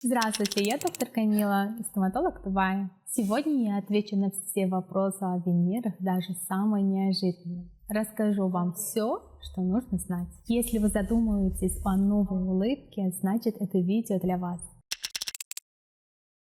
Здравствуйте, я доктор Камила, стоматолог Дубая. Сегодня я отвечу на все вопросы о венерах, даже самые неожиданные. Расскажу вам все, что нужно знать. Если вы задумываетесь о новой улыбке, значит это видео для вас.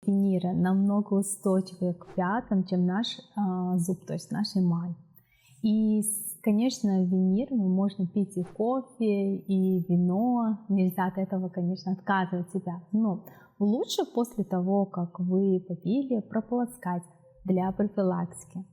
Венера намного устойчивее к пятам, чем наш зуб, то есть наш эмаль. И, конечно, Венерами можно пить и кофе, и вино. Нельзя от этого, конечно, отказывать себя. Но лучше после того, как вы попили, прополоскать для профилактики.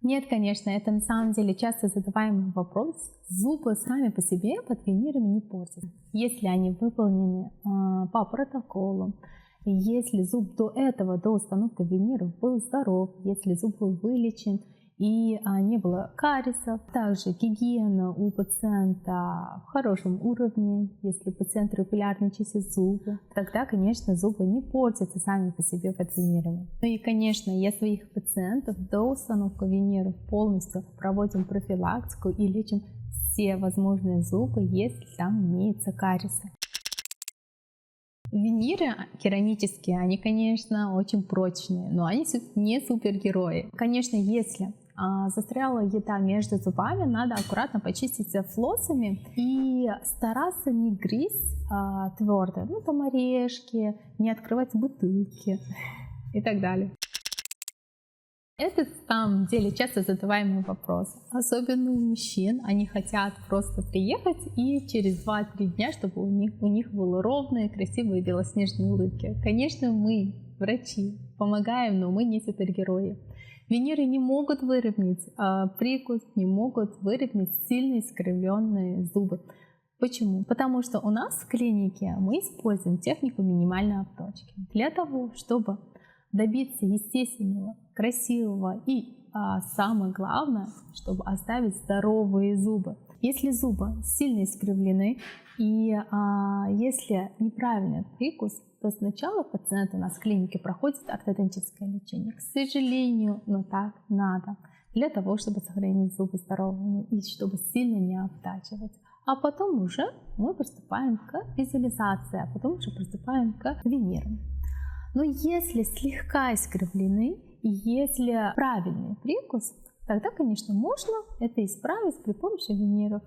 Нет, конечно, это на самом деле часто задаваемый вопрос. Зубы сами по себе под Венерами не портят. Если они выполнены по протоколу, если зуб до этого, до установки Венеров был здоров, если зуб был вылечен, и не было кариесов. Также гигиена у пациента в хорошем уровне. Если пациент регулярно чистит зубы, тогда, конечно, зубы не портятся сами по себе под Венерами. Ну и, конечно, я своих пациентов до установки Венеров полностью проводим профилактику и лечим все возможные зубы, если там имеются кариесы. Венеры керамические, они, конечно, очень прочные, но они не супергерои. Конечно, если застряла еда между зубами, надо аккуратно почистить флоссами и стараться не грызть твердо, ну там орешки, не открывать бутылки и так далее. Это на самом деле часто задаваемый вопрос, особенно у мужчин. Они хотят просто приехать и через 2-3 дня, чтобы у них было ровные, красивые белоснежные улыбки. Конечно, мы, врачи, помогаем, но мы не супергерои. Венеры не могут выровнять прикус, не могут выровнять сильно искривленные зубы. Почему? Потому что у нас в клинике мы используем технику минимальной обточки для того, чтобы добиться естественного, красивого и самое главное, чтобы оставить здоровые зубы. Если зубы сильно искривлены и если неправильный прикус, то сначала пациент у нас в клинике проходит ортодонтическое лечение. К сожалению, но так надо, для того, чтобы сохранить зубы здоровыми и чтобы сильно не обтачивать. А потом уже мы приступаем к визуализации, а потом уже приступаем к Венерам. Но если слегка искривлены и если правильный прикус, тогда, конечно, можно это исправить при помощи Венеров.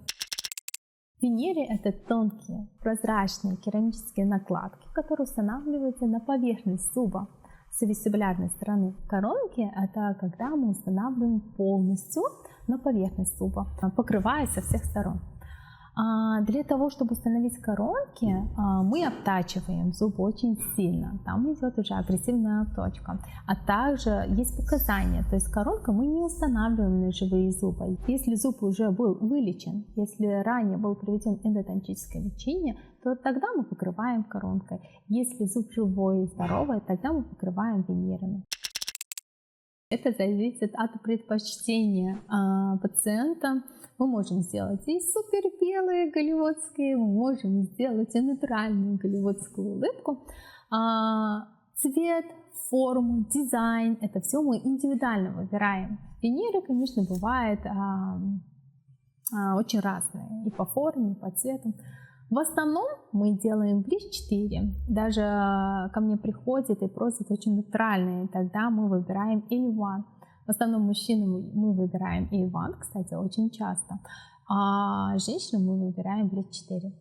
Венеры — это тонкие, прозрачные керамические накладки, которые устанавливаются на поверхность зуба с вестибулярной стороны. Коронки — это когда мы устанавливаем полностью на поверхность зуба, покрывая со всех сторон. Для того, чтобы установить коронки, мы обтачиваем зубы очень сильно. Там идет уже агрессивная обточка. А также есть показания. То есть коронку мы не устанавливаем на живые зубы. Если зуб уже был вылечен, если ранее был проведен эндодонтическое лечение, то тогда мы покрываем коронкой. Если зуб живой и здоровый, тогда мы покрываем Венерами. Это зависит от предпочтения пациента. Мы можем сделать и супер белые голливудские, мы можем сделать и натуральную голливудскую улыбку. Цвет, форму, дизайн — это все мы индивидуально выбираем. Венеры, конечно, бывают очень разные и по форме, и по цвету. В основном мы делаем Bleach 4. Даже ко мне приходят и просят очень натуральные, тогда мы выбираем A1. В основном мужчинам мы выбираем A1, кстати, очень часто, а женщинам мы выбираем Bleach 4.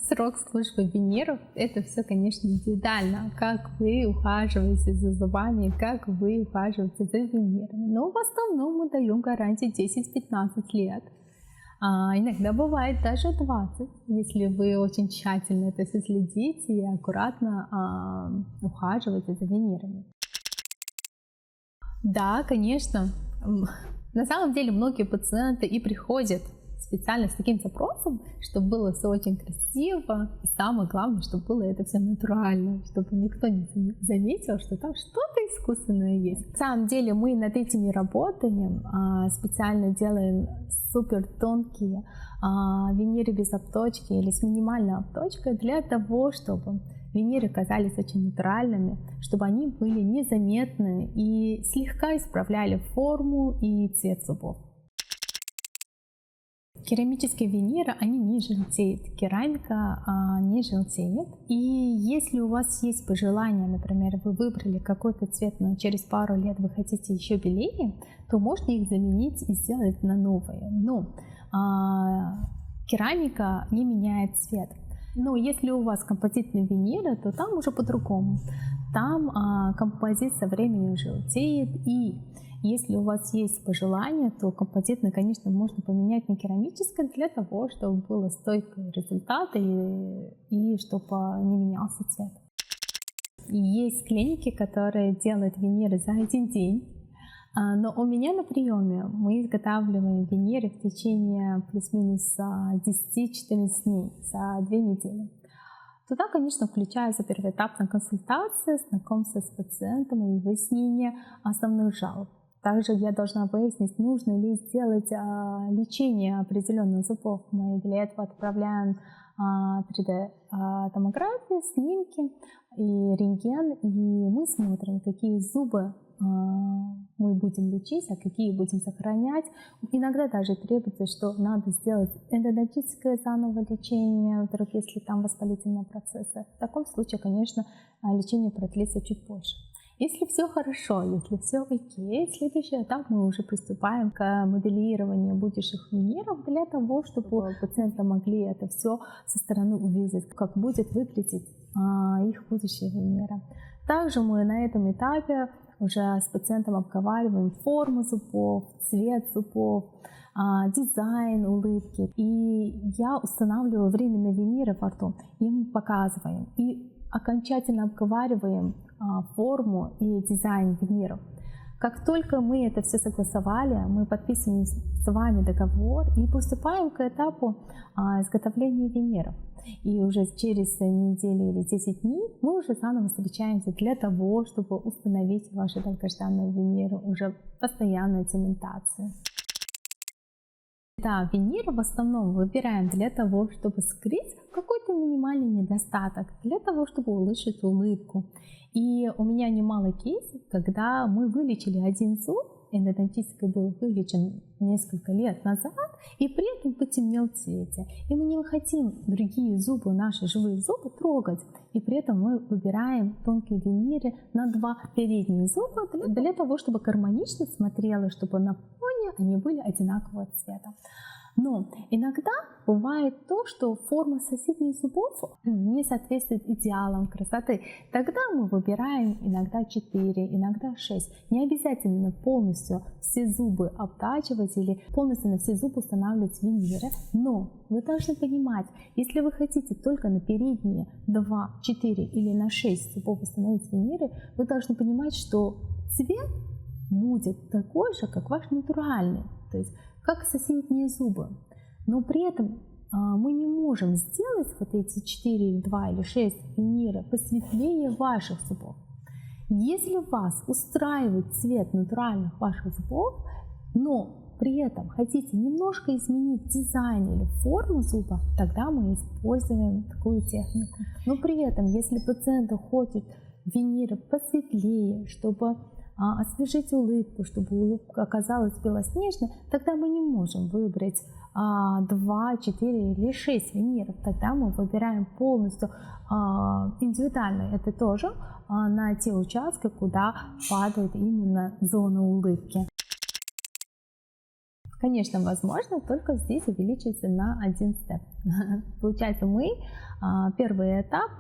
Срок службы Венеров — это все, конечно, индивидуально, как вы ухаживаете за зубами, как вы ухаживаете за Венерами. Но в основном мы даем гарантию 10-15 лет. Иногда бывает даже 20, если вы очень тщательно это все следите и аккуратно ухаживаете за Венерами. Да, конечно. На самом деле многие пациенты и приходят специально с таким запросом, чтобы было все очень красиво, и самое главное, чтобы было это все натурально, чтобы никто не заметил, что там что-то искусственное есть. На самом деле мы над этими работаем, специально делаем супер тонкие Венеры без обточки или с минимальной обточкой для того, чтобы Венеры казались очень натуральными, чтобы они были незаметны и слегка исправляли форму и цвет зубов. Керамические виниры, они не желтеют, керамика не желтеет. И если у вас есть пожелание, например, вы выбрали какой-то цвет, но через пару лет вы хотите еще белее, то можно их заменить и сделать на новые. Но керамика не меняет цвет. Но если у вас композитные виниры, то там уже по-другому. Там композит со временем желтеет, и если у вас есть пожелание, то композитный, конечно, можно поменять на керамическое для того, чтобы было стойкий результат и чтобы не менялся цвет. Есть клиники, которые делают виниры за один день, но у меня на приеме мы изготавливаем виниры в течение плюс-минус 10-14 дней, за 2 недели. Туда, конечно, включается первоэтапная консультация, знакомство с пациентом и выяснение основных жалоб. Также я должна выяснить, нужно ли сделать лечение определенных зубов. Мы для этого отправляем 3D-томографию, снимки и рентген, и мы смотрим, какие зубы мы будем лечить, а какие будем сохранять. Иногда даже требуется, что надо сделать эндодонтическое заново лечение, вдруг если там воспалительные процессы. В таком случае, конечно, лечение продлится чуть больше. Если все хорошо, если все окей, следующий этап мы уже приступаем к моделированию будущих виниров для того, чтобы пациенты могли это все со стороны увидеть, как будет выглядеть их будущие виниры. Также мы на этом этапе уже с пациентом обговариваем форму зубов, цвет зубов, дизайн улыбки. И я устанавливаю временные виниры во рту, и мы показываем. И окончательно обговариваем форму и дизайн виниров. Как только мы это все согласовали, мы подписываем с вами договор и приступаем к этапу изготовления виниров. И уже через неделю или 10 дней мы уже заново встречаемся для того, чтобы установить ваши долгожданные виниры, уже постоянную цементацию. Да, виниры в основном выбираем для того, чтобы скрыть какой-то минимальный недостаток, для того, чтобы улучшить улыбку. И у меня немало кейсов, когда мы вылечили один зуб, эндодонтический был вылечен несколько лет назад, и при этом потемнел в цвете. И мы не хотим другие зубы, наши живые зубы трогать, и при этом мы выбираем тонкие виниры на 2 передние зуба для того, чтобы гармонично смотрелось, чтобы на фоне они были одинакового цвета. Но иногда бывает то, что форма соседних зубов не соответствует идеалам красоты. Тогда мы выбираем иногда 4, иногда 6. Не обязательно полностью все зубы обтачивать или полностью на все зубы устанавливать виниры. Но вы должны понимать, если вы хотите только на передние 2, 4 или на 6 зубов установить виниры, вы должны понимать, что цвет будет такой же, как ваш натуральный. То есть как соседние зубы. Но при этом мы не можем сделать вот эти 4, 2 или 6 виниры посветлее ваших зубов. Если вас устраивает цвет натуральных ваших зубов, но при этом хотите немножко изменить дизайн или форму зуба, тогда мы используем такую технику. Но при этом, если пациент хочет виниры посветлее, чтобы освежить улыбку, чтобы улыбка оказалась белоснежной, тогда мы не можем выбрать 2, 4 или 6 виниров. Тогда мы выбираем полностью индивидуально. Это тоже на те участки, куда падает именно зона улыбки. Конечно, возможно только здесь увеличиться на 1 степ. Получается, мы первый этап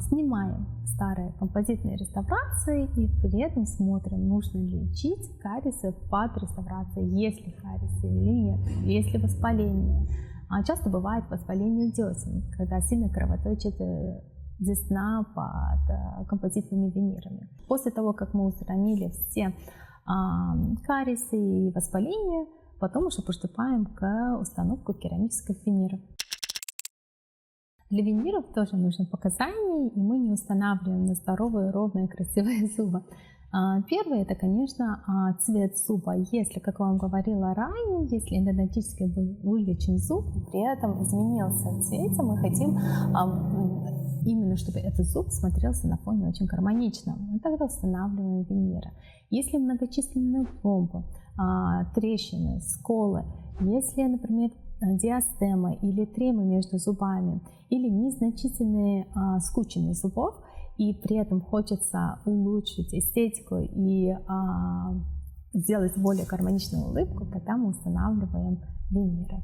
снимаем старые композитные реставрации и при этом смотрим, нужно ли лечить кариесы под реставрацией, есть ли кариесы или нет, есть ли воспаление. Часто бывает воспаление десен, когда сильно кровоточит десна под композитными винирами. После того, как мы устранили все кариесы и воспаления, потом уже приступаем к установке керамических виниров. Для виниров тоже нужны показания, и мы не устанавливаем на здоровые, ровные, красивые зубы. Первое, это, конечно, цвет зуба. Если, как я вам говорила ранее, если эндодонтически был вылечен зуб, при этом изменился в цвете, мы хотим именно, чтобы этот зуб смотрелся на фоне очень гармонично. Мы тогда устанавливаем виниры. Если многочисленные пломбы, трещины, сколы, если, например, диастема или тремы между зубами, или незначительные скученные зубов, и при этом хочется улучшить эстетику и сделать более гармоничную улыбку, тогда мы устанавливаем виниры.